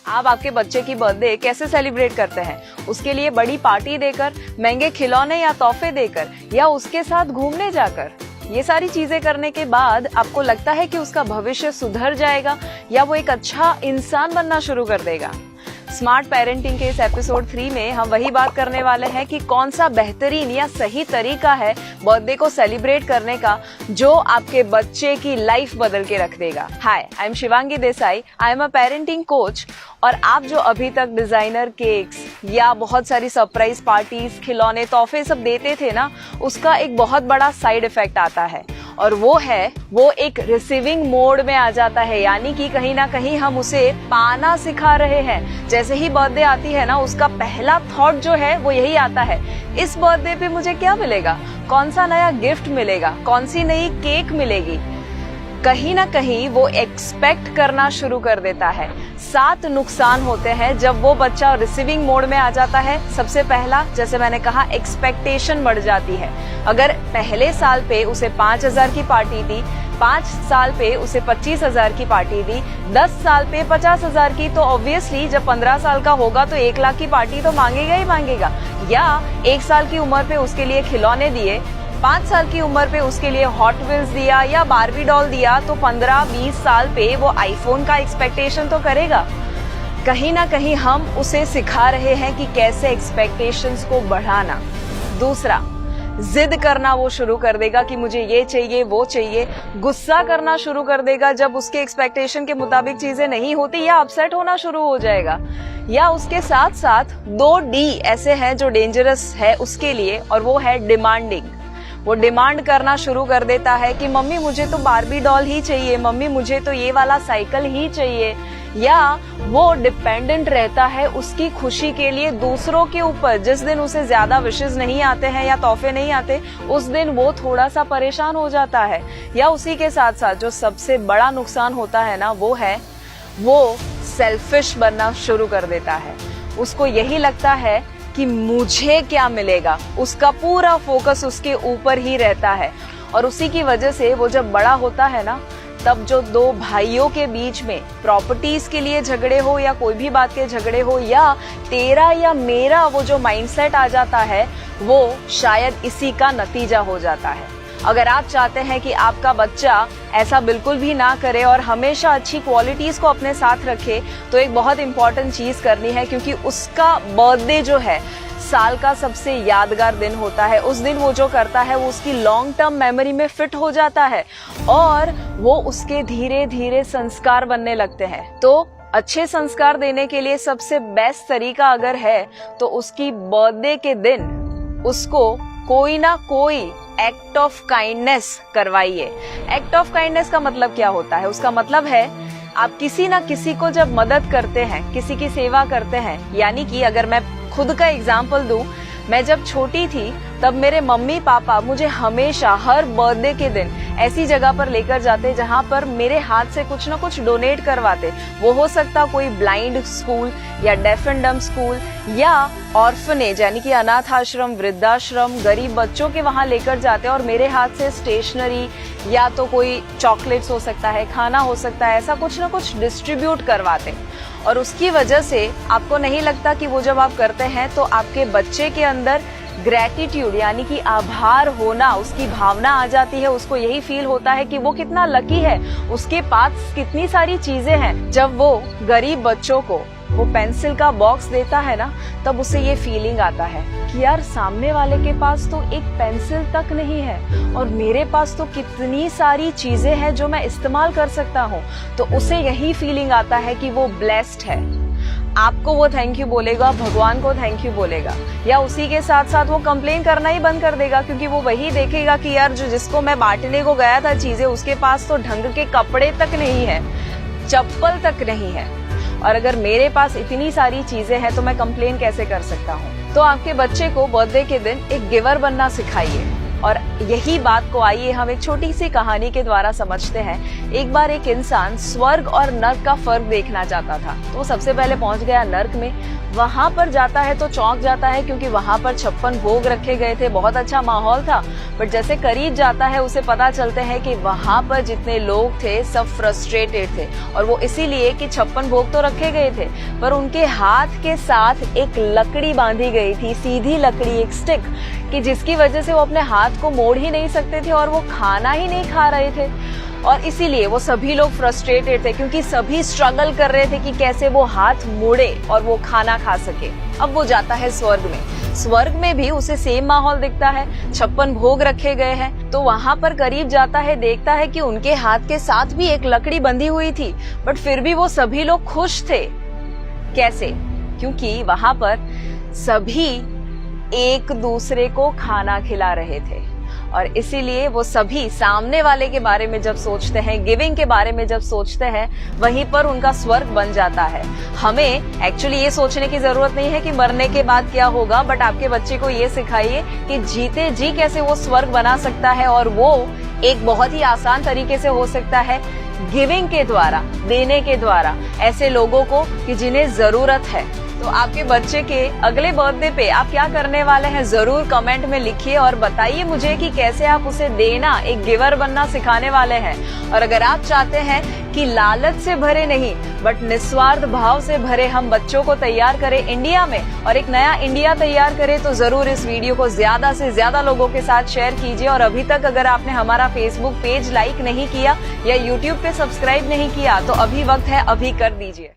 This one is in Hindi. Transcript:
आप आपके बच्चे की बर्थडे कैसे सेलिब्रेट करते हैं? उसके लिए बड़ी पार्टी देकर, महंगे खिलौने या तोहफे देकर, या उसके साथ घूमने जाकर? ये सारी चीजें करने के बाद आपको लगता है कि उसका भविष्य सुधर जाएगा या वो एक अच्छा इंसान बनना शुरू कर देगा? स्मार्ट पेरेंटिंग के इस एपिसोड 3 में हम वही बात करने वाले हैं कि कौन सा बेहतरीन या सही तरीका है बर्थडे को सेलिब्रेट करने का जो आपके बच्चे की लाइफ बदल के रख देगा। Hi, I am Shivangi Desai, I am a parenting coach. और आप जो अभी तक डिजाइनर केक्स या बहुत सारी सरप्राइज पार्टीज, खिलौने, तोहफे सब देते थे ना, उसका एक बहुत बड़ा साइड इफेक्ट आता है और वो एक रिसीविंग मोड में आ जाता है। यानी कि कहीं ना कहीं हम उसे पाना सिखा रहे हैं। जैसे ही बर्थडे आती है ना, उसका पहला थॉट जो है वो यही आता है, इस बर्थडे पे मुझे क्या मिलेगा, कौन सा नया गिफ्ट मिलेगा, कौन सी नई केक मिलेगी। कहीं ना कहीं वो एक्सपेक्ट करना शुरू कर देता है। 7 नुकसान होते हैं जब वो बच्चा रिसीविंग मोड में आ जाता है। सबसे पहला, जैसे मैंने कहा, एक्सपेक्टेशन बढ़ जाती है। अगर पहले साल पे उसे 5,000 की पार्टी दी, 5 साल पे उसे 25,000 की पार्टी दी, 10 साल पे 50,000 की, तो ऑब्वियसली जब 15 साल का होगा तो 1 लाख की पार्टी तो मांगेगा ही मांगेगा। या 1 साल की उम्र पे उसके लिए खिलौने दिए, 5 साल की उम्र पे उसके लिए हॉट व्हील्स दिया या बारबी डॉल दिया, तो 15-20 साल पे वो आईफोन का एक्सपेक्टेशन तो करेगा। कहीं ना कहीं हम उसे सिखा रहे हैं कि कैसे एक्सपेक्टेशंस को बढ़ाना। दूसरा, जिद करना वो शुरू कर देगा कि मुझे ये चाहिए, वो चाहिए। गुस्सा करना शुरू कर देगा जब उसके एक्सपेक्टेशन के मुताबिक चीजें नहीं होती, या अपसेट होना शुरू हो जाएगा। या उसके साथ साथ 2 डी ऐसे हैं जो डेंजरस है उसके लिए, और वो है डिमांडिंग। वो डिमांड करना शुरू कर देता है कि मम्मी मुझे तो बारबी डॉल ही चाहिए, मम्मी मुझे तो ये वाला साइकिल ही चाहिए। या वो डिपेंडेंट रहता है उसकी खुशी के लिए दूसरों के ऊपर। जिस दिन उसे ज्यादा विशेस नहीं आते हैं या तोहफे नहीं आते, उस दिन वो थोड़ा सा परेशान हो जाता है। या उसी के साथ साथ जो सबसे बड़ा नुकसान होता है ना, वो सेल्फिश बनना शुरू कर देता है। उसको यही लगता है कि मुझे क्या मिलेगा, उसका पूरा फोकस उसके ऊपर ही रहता है। और उसी की वजह से वो जब बड़ा होता है ना, तब जो 2 भाइयों के बीच में प्रॉपर्टीज के लिए झगड़े हो या कोई भी बात के झगड़े हो, या तेरा या मेरा वो जो माइंडसेट आ जाता है, वो शायद इसी का नतीजा हो जाता है। अगर आप चाहते हैं कि आपका बच्चा ऐसा बिल्कुल भी ना करे और हमेशा अच्छी क्वालिटीज को अपने साथ रखे, तो एक बहुत इंपॉर्टेंट चीज करनी है, क्योंकि उसका बर्थडे जो है साल का सबसे यादगार दिन होता है। उस दिन वो जो करता है वो उसकी लॉन्ग टर्म मेमोरी में फिट हो जाता है और वो उसके धीरे धीरे संस्कार बनने लगते हैं। तो अच्छे संस्कार देने के लिए सबसे बेस्ट तरीका अगर है तो उसकी बर्थडे के दिन उसको कोई ना कोई एक्ट ऑफ काइंडनेस करवाइए। एक्ट ऑफ काइंडनेस का मतलब क्या होता है? उसका मतलब है आप किसी ना किसी को जब मदद करते हैं, किसी की सेवा करते हैं। यानी कि अगर मैं खुद का एग्जाम्पल दूं, मैं जब छोटी थी तब मेरे मम्मी पापा मुझे हमेशा हर बर्थडे के दिन ऐसी जगह पर लेकर जाते जहां पर मेरे हाथ से कुछ ना कुछ डोनेट करवाते। वो हो सकता कोई ब्लाइंड स्कूल या डेफ एंड डम्ब स्कूल या ऑर्फनेज यानी कि अनाथ आश्रम, वृद्धाश्रम, गरीब बच्चों के वहां लेकर जाते और मेरे हाथ से स्टेशनरी या तो कोई चॉकलेट्स हो सकता है, खाना हो सकता है, ऐसा कुछ ना कुछ डिस्ट्रीब्यूट करवाते। और उसकी वजह से आपको नहीं लगता कि वो जब आप करते हैं तो आपके बच्चे के अंदर ग्रेटिट्यूड यानी कि आभार होना, उसकी भावना आ जाती है। उसको यही फील होता है कि वो कितना लकी है, उसके पास कितनी सारी चीजें हैं। जब वो गरीब बच्चों को वो पेंसिल का बॉक्स देता है ना, तब उसे ये फीलिंग आता है कि यार सामने वाले के पास तो एक पेंसिल तक नहीं है और मेरे पास तो कितनी सारी चीजें हैं जो मैं इस्तेमाल कर सकता हूँ। तो उसे यही फीलिंग आता है कि वो ब्लेस्ड है। आपको वो थैंक यू बोलेगा, भगवान को थैंक यू बोलेगा, या उसी के साथ साथ वो कंप्लेन करना ही बंद कर देगा, क्योंकि वो वही देखेगा कि यार जो जिसको मैं बांटने को गया था चीजें, उसके पास तो ढंग के कपड़े तक नहीं है, चप्पल तक नहीं है, और अगर मेरे पास इतनी सारी चीजें हैं तो मैं कंप्लेन कैसे कर सकता हूँ। तो आपके बच्चे को बर्थडे के दिन एक गिवर बनना सिखाइए। और यही बात को आइए हम एक छोटी सी कहानी के द्वारा समझते हैं। एक बार एक इंसान स्वर्ग और नर्क का फर्क देखना चाहता था, तो वो सबसे पहले पहुंच गया नर्क में। वहां पर जाता है तो चौंक जाता है, क्योंकि वहां पर 56 भोग रखे गए थे, बहुत अच्छा माहौल था। बट जैसे करीब जाता है उसे पता चलते हैं कि वहां पर जितने लोग थे सब फ्रस्ट्रेटेड थे, और वो इसीलिए कि 56 भोग तो रखे गए थे पर उनके हाथ के साथ एक लकड़ी बांधी गई थी, सीधी लकड़ी, एक स्टिक, कि जिसकी वजह से वो अपने हाथ को मोड़ ही नहीं सकते थे और वो खाना ही नहीं खा रहे थे। और इसीलिए वो सभी लोग फ्रस्ट्रेटेड थे, क्योंकि सभी स्ट्रगल कर रहे थे कि कैसे वो हाथ मोड़े और वो खाना खा सके। अब वो जाता है स्वर्ग में। स्वर्ग में भी उसे सेम माहौल दिखता है, 56 भोग रखे गए हैं। तो वहां पर करीब जाता है, देखता है कि उनके हाथ के साथ भी एक लकड़ी बंधी हुई थी, बट फिर भी वो सभी लोग खुश थे। कैसे? क्योंकि वहां पर सभी एक दूसरे को खाना खिला रहे थे, और इसीलिए वो सभी सामने वाले के बारे में जब सोचते हैं, गिविंग के बारे में जब सोचते हैं, वहीं पर उनका स्वर्ग बन जाता है। हमें एक्चुअली ये सोचने की जरूरत नहीं है कि मरने के बाद क्या होगा, बट आपके बच्चे को ये सिखाइए कि जीते जी कैसे वो स्वर्ग बना सकता है, और वो एक बहुत ही आसान तरीके से हो सकता है, गिविंग के द्वारा, देने के द्वारा, ऐसे लोगों को कि जिन्हें जरूरत है। तो आपके बच्चे के अगले बर्थडे पे आप क्या करने वाले हैं, जरूर कमेंट में लिखिए और बताइए मुझे कि कैसे आप उसे देना, एक गिवर बनना सिखाने वाले हैं। और अगर आप चाहते हैं कि लालच से भरे नहीं बट निस्वार्थ भाव से भरे हम बच्चों को तैयार करें इंडिया में, और एक नया इंडिया तैयार करें, तो जरूर इस वीडियो को ज्यादा से ज्यादा लोगों के साथ शेयर कीजिए। और अभी तक अगर आपने हमारा फेसबुक पेज लाइक नहीं किया या यूट्यूब पे सब्सक्राइब नहीं किया, तो अभी वक्त है, अभी कर दीजिए।